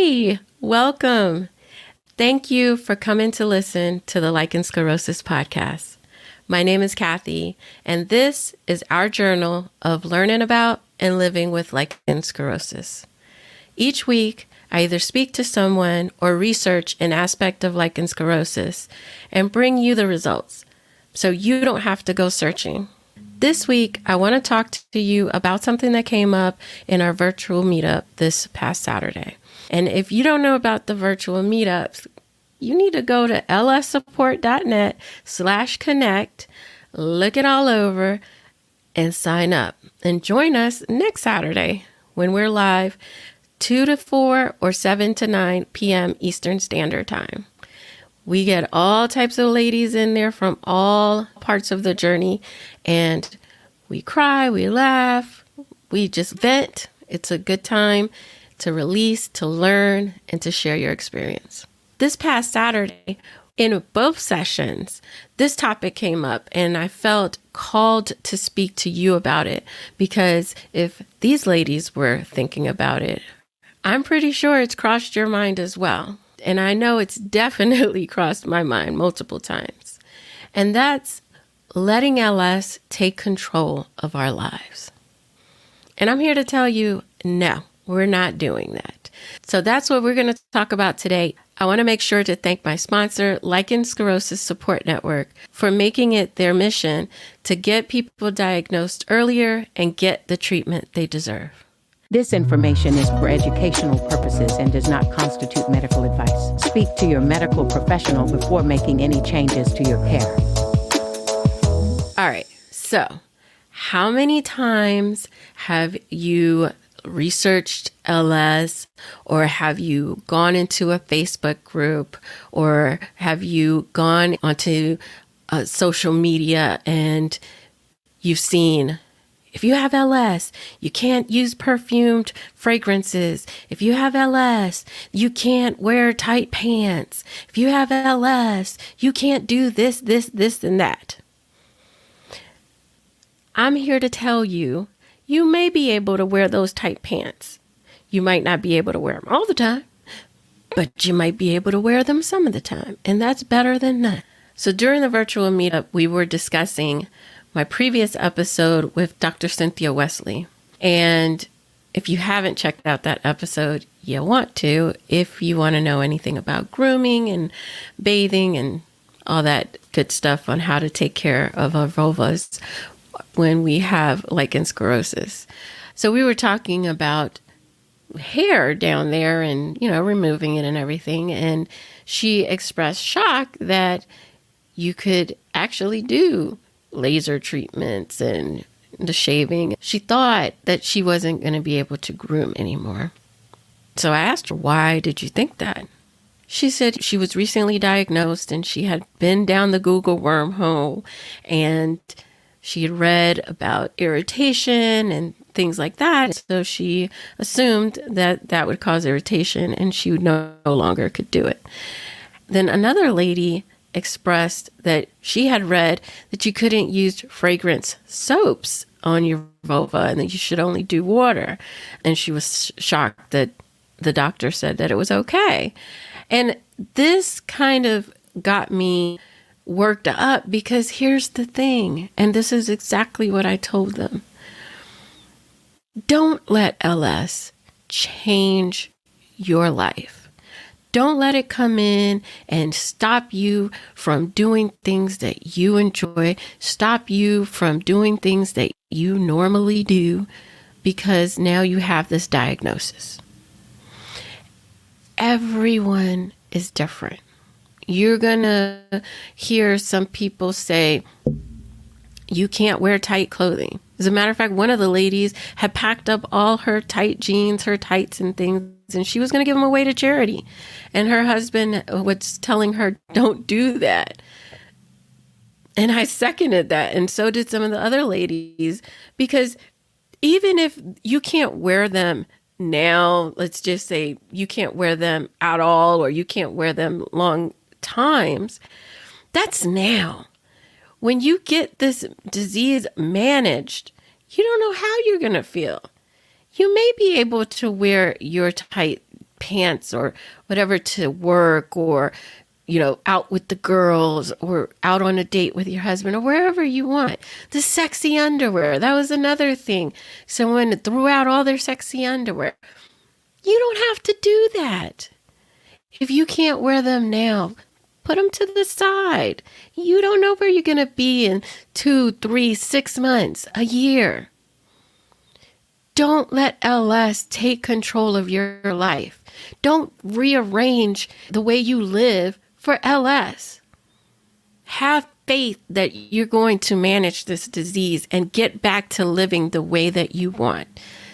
Hey, welcome. Thank you for coming to listen to the Lichen Sclerosus podcast. My name is Kathy, and this is our journal of learning about and living with lichen sclerosus. Each week, I either speak to someone or research an aspect of lichen sclerosus and bring you the results, so you don't have to go searching. This week, I want to talk to you about something that came up in our virtual meetup this past Saturday. And if you don't know about the virtual meetups, you need to go to lssupport.net/connect, look it all over, and sign up. And join us next Saturday when we're live 2 to 4 or 7 to 9 p.m. Eastern Standard Time. We get all types of ladies in there from all parts of the journey, and we cry, we laugh, we just vent. It's a good time to release, to learn, and to share your experience. This past Saturday, in both sessions, this topic came up, and I felt called to speak to you about it because if these ladies were thinking about it, I'm pretty sure it's crossed your mind as well. And I know it's definitely crossed my mind multiple times. And that's letting LS take control of our lives. And I'm here to tell you, no, we're not doing that. So that's what we're going to talk about today. I want to make sure to thank my sponsor, Lichen Sclerosus Support Network, for making it their mission to get people diagnosed earlier and get the treatment they deserve. This information is for educational purposes and does not constitute medical advice. Speak to your medical professional before making any changes to your care. All right, so how many times have you researched LS, or have you gone into a Facebook group, or have you gone onto social media and you've seen, if you have LS, you can't use perfumed fragrances. If you have LS, you can't wear tight pants. If you have LS, you can't do this, and that. I'm here to tell you, you may be able to wear those tight pants. You might not be able to wear them all the time, but you might be able to wear them some of the time, and that's better than none. So during the virtual meetup, we were discussing my previous episode with Dr. Cynthia Wesley. And if you haven't checked out that episode, you want to, if you want to know anything about grooming and bathing and all that good stuff on how to take care of our vulvas when we have lichen sclerosus. So we were talking about hair down there and, removing it and everything. And she expressed shock that you could actually do laser treatments and the shaving. She thought that she wasn't going to be able to groom anymore. So I asked her, why did you think that? She said she was recently diagnosed and she had been down the Google wormhole and she had read about irritation and things like that. So she assumed that that would cause irritation and she no longer could do it. Then another lady expressed that she had read that you couldn't use fragrance soaps on your vulva and that you should only do water. And she was shocked that the doctor said that it was okay. And this kind of got me worked up because here's the thing, and this is exactly what I told them. Don't let LS change your life. Don't let it come in and stop you from doing things that you enjoy, stop you from doing things that you normally do because now you have this diagnosis. Everyone is different. You're going to hear some people say, you can't wear tight clothing. As a matter of fact, one of the ladies had packed up all her tight jeans, her tights and things, and she was going to give them away to charity. And her husband was telling her, don't do that. And I seconded that. And so did some of the other ladies, because even if you can't wear them now, let's just say you can't wear them at all, or you can't wear them long times, that's now. When you get this disease managed, you don't know how you're going to feel. You may be able to wear your tight pants or whatever to work, or, out with the girls, or out on a date with your husband, or wherever you want. The sexy underwear. That was another thing. Someone threw out all their sexy underwear. You don't have to do that. If you can't wear them now, put them to the side. You don't know where you're going to be in 2, 3, 6 months, a year. Don't let LS take control of your life. Don't rearrange the way you live for LS. Have faith that you're going to manage this disease and get back to living the way that you want.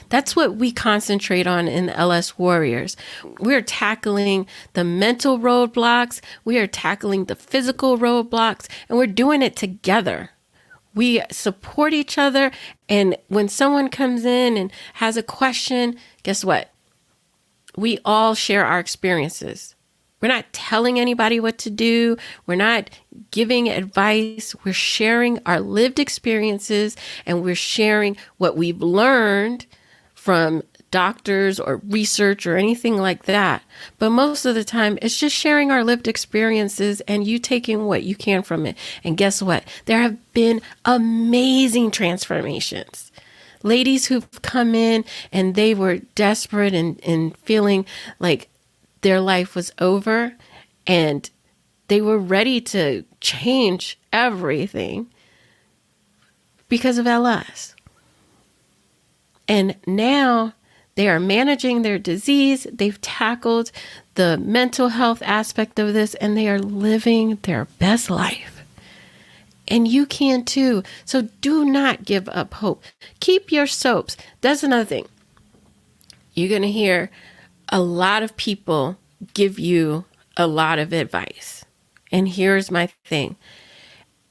That's what we concentrate on in LS Warriors. We're tackling the mental roadblocks. We are tackling the physical roadblocks, and we're doing it together. We support each other. And when someone comes in and has a question, guess what? We all share our experiences. We're not telling anybody what to do. We're not giving advice. We're sharing our lived experiences, and we're sharing what we've learned from doctors or research or anything like that. But most of the time, it's just sharing our lived experiences and you taking what you can from it. And guess what? There have been amazing transformations. Ladies who've come in and they were desperate and feeling like their life was over, and they were ready to change everything because of LS. And now they are managing their disease. They've tackled the mental health aspect of this, and they are living their best life. And you can too. So do not give up hope. Keep your soaps. That's another thing. You're going to hear a lot of people give you a lot of advice. And here's my thing.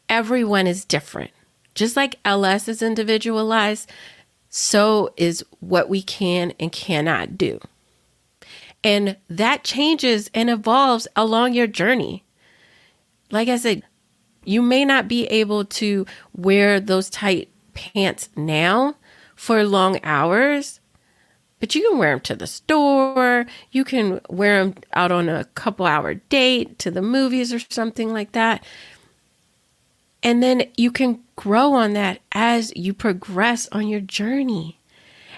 Everyone is different. Just like LS is individualized, so is what we can and cannot do. And that changes and evolves along your journey. Like I said, you may not be able to wear those tight pants now for long hours, but you can wear them to the store. You can wear them out on a couple-hour date to the movies or something like that. And then you can grow on that as you progress on your journey.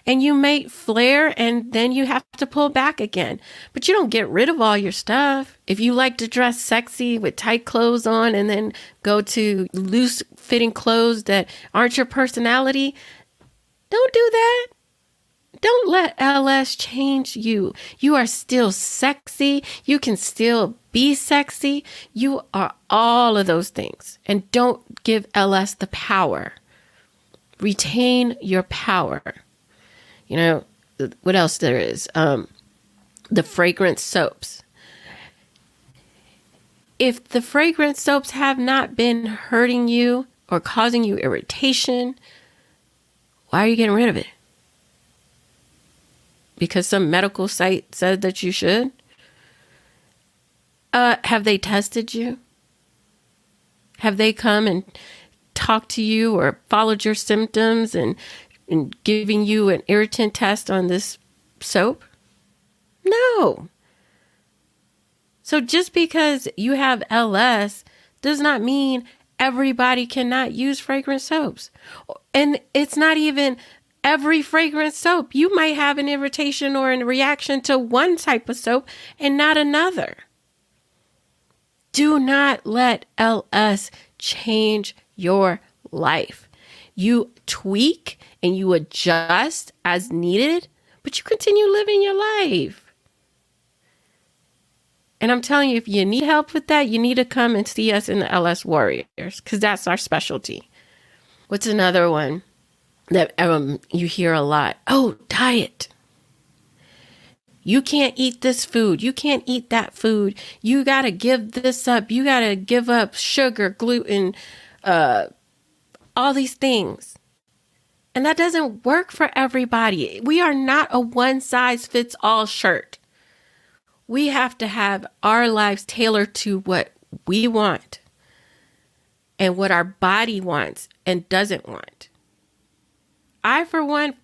And you may flare and then you have to pull back again. But you don't get rid of all your stuff. If you like to dress sexy with tight clothes on and then go to loose fitting clothes that aren't your personality, don't do that. Don't let LS change you. You are still sexy. You can still be sexy. You are all of those things. And don't give LS the power. Retain your power. You know, what else there is? The fragrance soaps. If the fragrance soaps have not been hurting you or causing you irritation, why are you getting rid of it? Because some medical site said that you should? Have they tested you? Have they come and talked to you or followed your symptoms and giving you an irritant test on this soap? No. So just because you have LS does not mean everybody cannot use fragrance soaps. And it's not even every fragrance soap. You might have an irritation or a reaction to one type of soap and not another. Do not let LS change your life. You tweak and you adjust as needed, but you continue living your life. And I'm telling you, if you need help with that, you need to come and see us in the LS Warriors, because that's our specialty. What's another one that you hear a lot? Oh, diet. You can't eat this food. You can't eat that food. You got to give this up. You got to give up sugar, gluten, all these things. And that doesn't work for everybody. We are not a one-size-fits-all shirt. We have to have our lives tailored to what we want and what our body wants and doesn't want. I, for one,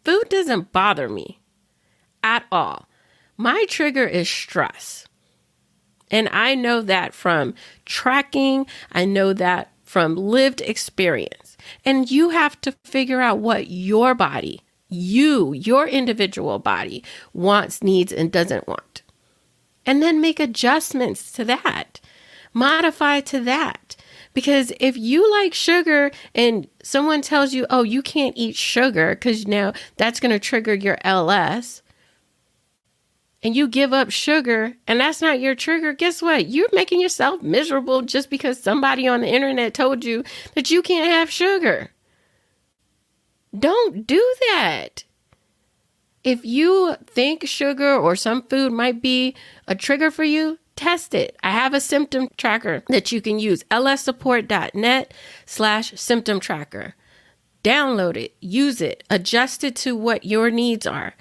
food doesn't bother me at all. My trigger is stress. And I know that from tracking. I know that from lived experience. And you have to figure out what your body, your individual body wants, needs, and doesn't want. And then make adjustments to that. Modify to that. Because if you like sugar and someone tells you, oh, you can't eat sugar because now that's going to trigger your LS, and you give up sugar and that's not your trigger, guess what? You're making yourself miserable just because somebody on the internet told you that you can't have sugar. Don't do that. If you think sugar or some food might be a trigger for you, test it. I have a symptom tracker that you can use, lssupport.net/symptom tracker. Download it, use it, adjust it to what your needs are,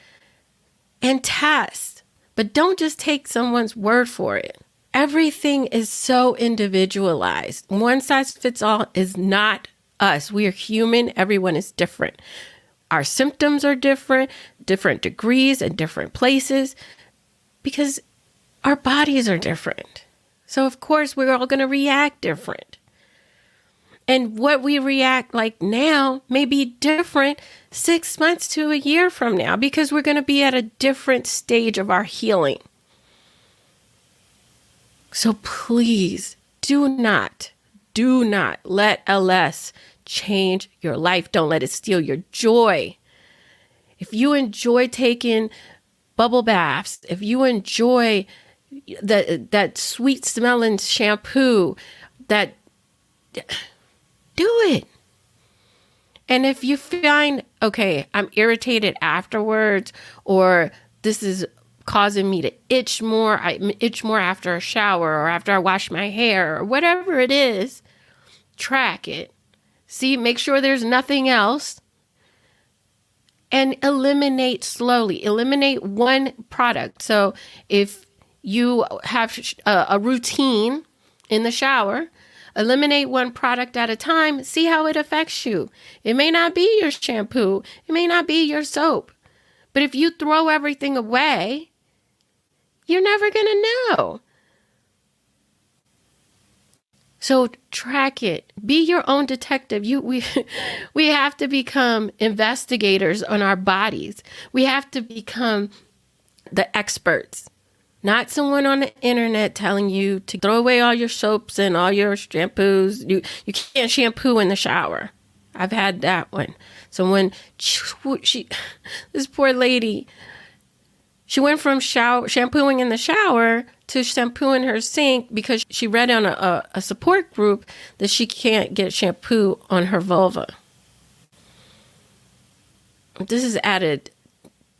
and test. But don't just take someone's word for it. Everything is so individualized. One size fits all is not us. We are human. Everyone is different. Our symptoms are different degrees and different places, because our bodies are different. So of course, we're all going to react different. And what we react like now may be different 6 months to a year from now, because we're going to be at a different stage of our healing. So please do not let LS change your life. Don't let it steal your joy. If you enjoy taking bubble baths, if you enjoy that sweet smelling shampoo, do it. And if you find, okay, I'm irritated afterwards, or this is causing me to itch more, I itch more after a shower or after I wash my hair or whatever it is, track it. See, make sure there's nothing else. And eliminate slowly. Eliminate one product. So if you have a routine in the shower, eliminate one product at a time. See how it affects you. It may not be your shampoo. It may not be your soap. But if you throw everything away, you're never going to know. So track it. Be your own detective. We have to become investigators on our bodies. We have to become the experts, not someone on the internet telling you to throw away all your soaps and all your shampoos. You can't shampoo in the shower. I've had that one. Someone, this poor lady, she went from shampooing in the shower to shampooing her sink because she read on a support group that she can't get shampoo on her vulva. This has added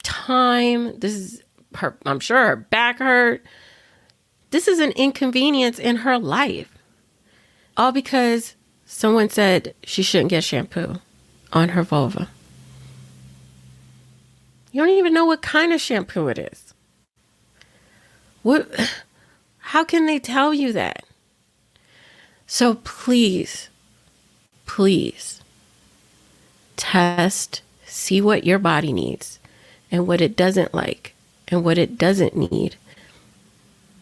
time. This is her, I'm sure her back hurt. This is an inconvenience in her life. All because someone said she shouldn't get shampoo on her vulva. You don't even know what kind of shampoo it is. How can they tell you that? So please test, see what your body needs and what it doesn't like and what it doesn't need,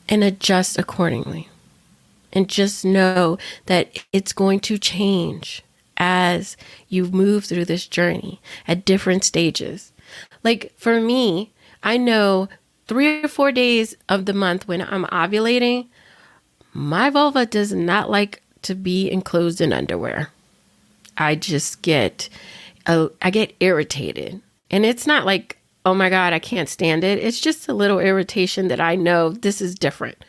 and adjust accordingly. And just know that it's going to change as you move through this journey at different stages. Like for me, I know 3 or 4 days of the month when I'm ovulating, my vulva does not like to be enclosed in underwear. I just get irritated. And it's not like, oh my God, I can't stand it. It's just a little irritation that I know this is different.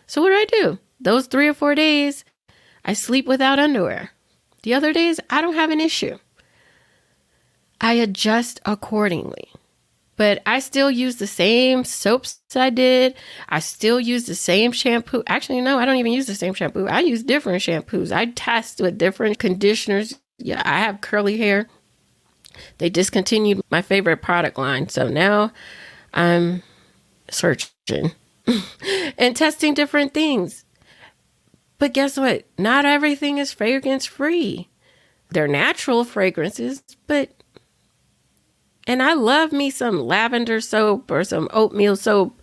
So what do? Those 3 or 4 days, I sleep without underwear. The other days, I don't have an issue. I adjust accordingly. But I still use the same soaps I did. I still use the same shampoo. Actually, no, I don't even use the same shampoo. I use different shampoos. I test with different conditioners. Yeah, I have curly hair. They discontinued my favorite product line. So now I'm searching and testing different things. But guess what? Not everything is fragrance free. They're natural fragrances, but And I love me some lavender soap or some oatmeal soap.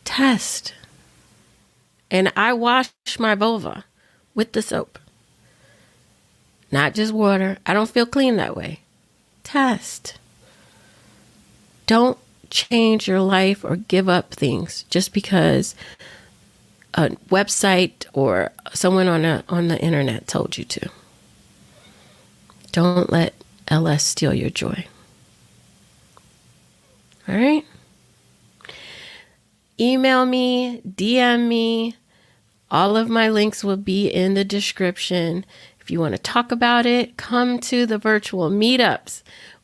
Test. And I wash my vulva with the soap. Not just water. I don't feel clean that way. Test. Don't change your life or give up things just because a website or someone on the internet told you to. Don't let LS steal your joy. All right? Email me, DM me. All of my links will be in the description. If you want to talk about it, come to the virtual meetups.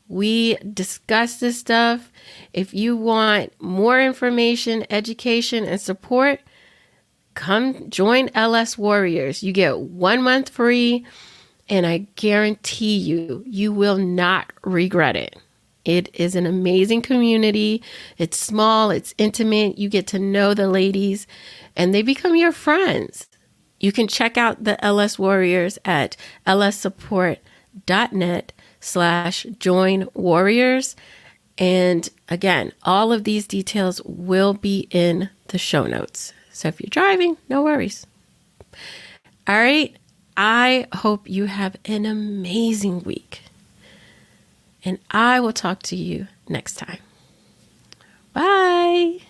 We discuss this stuff. If you want more information, education, and support, come join LS Warriors. You get 1 month free, and I guarantee you, you will not regret it. It is an amazing community. It's small, it's intimate. You get to know the ladies, and they become your friends. You can check out the LS Warriors at lssupport.net/join warriors. And again, all of these details will be in the show notes. So if you're driving, no worries. All right. I hope you have an amazing week. And I will talk to you next time. Bye.